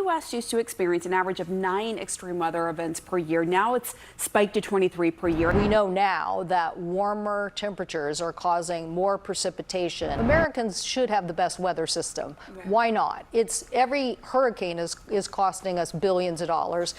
U.S. used to experience an average of 9 extreme weather events per year. Now it's spiked to 23 per year. We know now that warmer temperatures are causing more precipitation. Americans should have the best weather system. Why not? Every hurricane is costing us billions of dollars.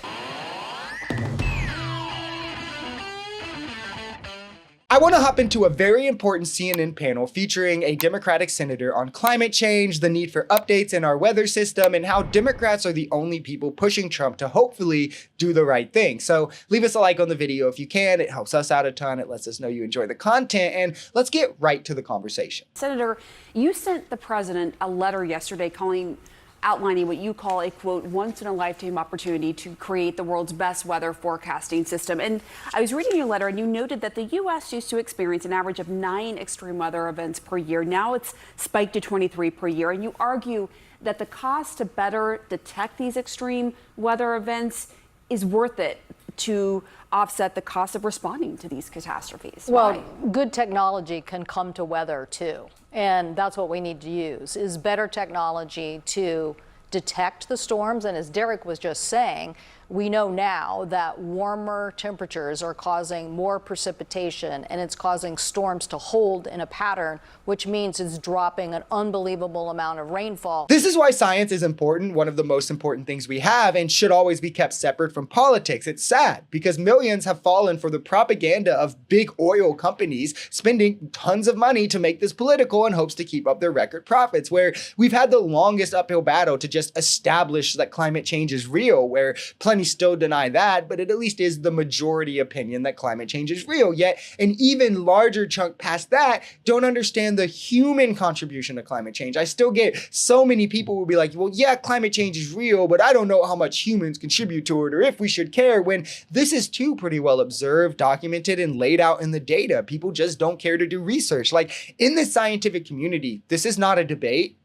I want to hop into a very important CNN panel featuring a Democratic senator on climate change, the need for updates in our weather system, and how Democrats are the only people pushing Trump to hopefully do the right thing. So leave us a like on the video if you can. It helps us out a ton. It lets us know you enjoy the content, and let's get right to the conversation. Senator, you sent the president a letter yesterday outlining what you call a, quote, once-in-a-lifetime opportunity to create the world's best weather forecasting system. And I was reading your letter, and you noted that the U.S. used to experience an average of 9 extreme weather events per year. Now it's spiked to 23 per year. And you argue that the cost to better detect these extreme weather events is worth it to offset the cost of responding to these catastrophes. Well, good technology can come to weather too. And that's what we need to use, is better technology to detect the storms. And as Derek was just saying, we know now that warmer temperatures are causing more precipitation, and it's causing storms to hold in a pattern, which means it's dropping an unbelievable amount of rainfall. This is why science is important, one of the most important things we have, and should always be kept separate from politics. It's sad because millions have fallen for the propaganda of big oil companies spending tons of money to make this political in hopes to keep up their record profits, where we've had the longest uphill battle to just establish that climate change is real, where plenty still deny that, but it at least is the majority opinion that climate change is real. Yet an even larger chunk past that don't understand the human contribution to climate change. I still get so many people will be like, well, yeah, climate change is real, but I don't know how much humans contribute to it or if we should care, when this is too pretty well observed, documented, and laid out in the data. People just don't care to do research. Like, in the scientific community, this is not a debate,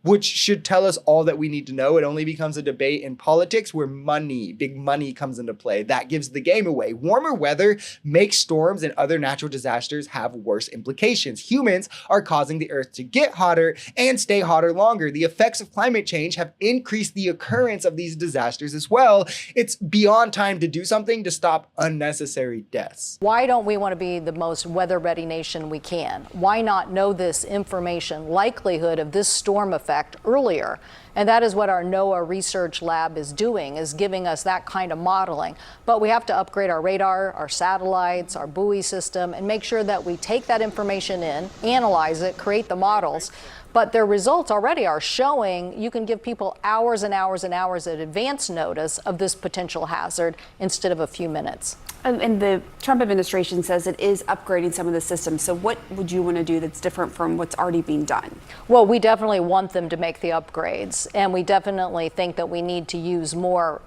which should tell us all that we need to know. It only becomes a debate in politics where money, big money, comes into play. That gives the game away. Warmer weather makes storms and other natural disasters have worse implications. Humans are causing the earth to get hotter and stay hotter longer. The effects of climate change have increased the occurrence of these disasters as well. It's beyond time to do something to stop unnecessary deaths. Why don't we want to be the most weather-ready nation we can? Why not know this information, likelihood of this storm effect earlier? And that is what our NOAA research lab is doing, is giving us that kind of modeling. But we have to upgrade our radar, our satellites, our buoy system, and make sure that we take that information in, analyze it, create the models. But their results already are showing you can give people hours and hours and hours of advance notice of this potential hazard instead of a few minutes. And the Trump administration says it is upgrading some of the systems. So what would you want to do that's different from what's already being done? Well, we definitely want them to make the upgrades. And we definitely think that we need to use more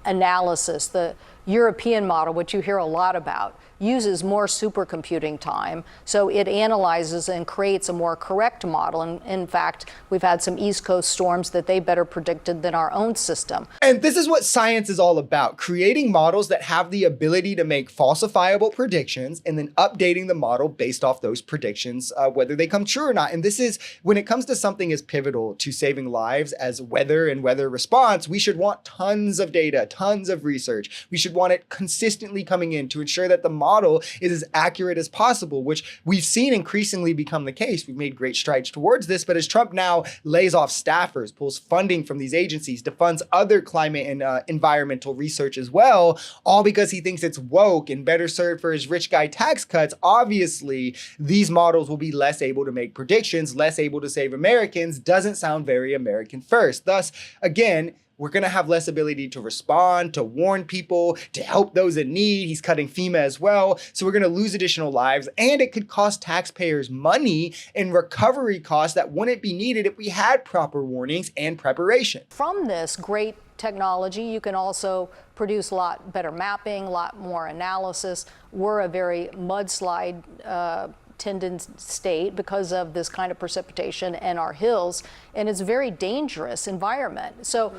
analysis. The European model, which you hear a lot about, uses more supercomputing time. So it analyzes and creates a more correct model. And in fact, we've had some East Coast storms that they better predicted than our own system. And this is what science is all about, creating models that have the ability to make falsifiable predictions and then updating the model based off those predictions, whether they come true or not. And this is, when it comes to something as pivotal to saving lives as weather and weather response, we should want tons of data, tons of research. We should want it consistently coming in to ensure that the model is as accurate as possible, which we've seen increasingly become the case. We've made great strides towards this, but as Trump now lays off staffers, pulls funding from these agencies, defunds other climate and environmental research as well, all because he thinks it's woke and better served for his rich guy tax cuts, obviously these models will be less able to make predictions, less able to save Americans. Doesn't sound very American first. Thus, again, we're going to have less ability to respond, to warn people, to help those in need. He's cutting FEMA as well. So we're going to lose additional lives, and it could cost taxpayers money in recovery costs that wouldn't be needed if we had proper warnings and preparation. From this great technology, you can also produce a lot better mapping, a lot more analysis. We're a very mudslide drought-tendency state because of this kind of precipitation and our hills, and it's a very dangerous environment. So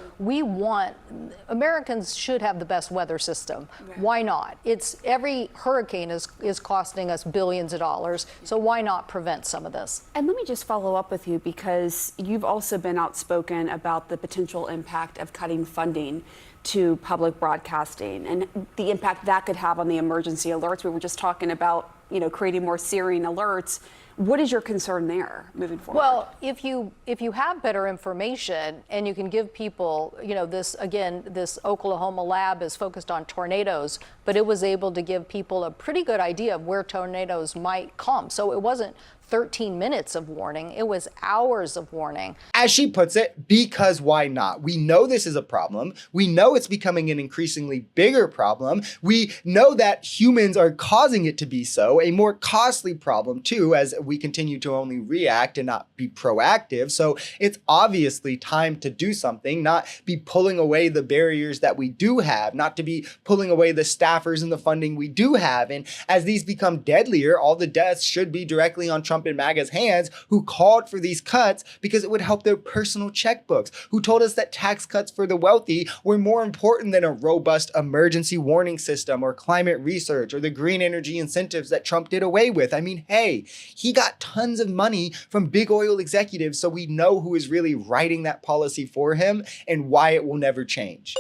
Americans should have the best weather system. Why not? Every hurricane is costing us billions of dollars, so why not prevent some of this? And let me just follow up with you, because you've also been outspoken about the potential impact of cutting funding to public broadcasting and the impact that could have on the emergency alerts. We were just talking about, creating more searing alerts. What is your concern there moving forward? Well, if you have better information and you can give people, this Oklahoma lab is focused on tornadoes, but it was able to give people a pretty good idea of where tornadoes might come. So it wasn't 13 minutes of warning, it was hours of warning. As she puts it, because why not? We know this is a problem. We know it's becoming an increasingly bigger problem. We know that humans are causing it to be so, a more costly problem too, as we continue to only react and not be proactive. So it's obviously time to do something, not be pulling away the barriers that we do have, not to be pulling away the staffers and the funding we do have. And as these become deadlier, all the deaths should be directly on Trump and MAGA's hands, who called for these cuts because it would help their personal checkbooks, who told us that tax cuts for the wealthy were more important than a robust emergency warning system or climate research or the green energy incentives that Trump did away with. I mean, hey, he got tons of money from big oil executives, so we know who is really writing that policy for him and why it will never change.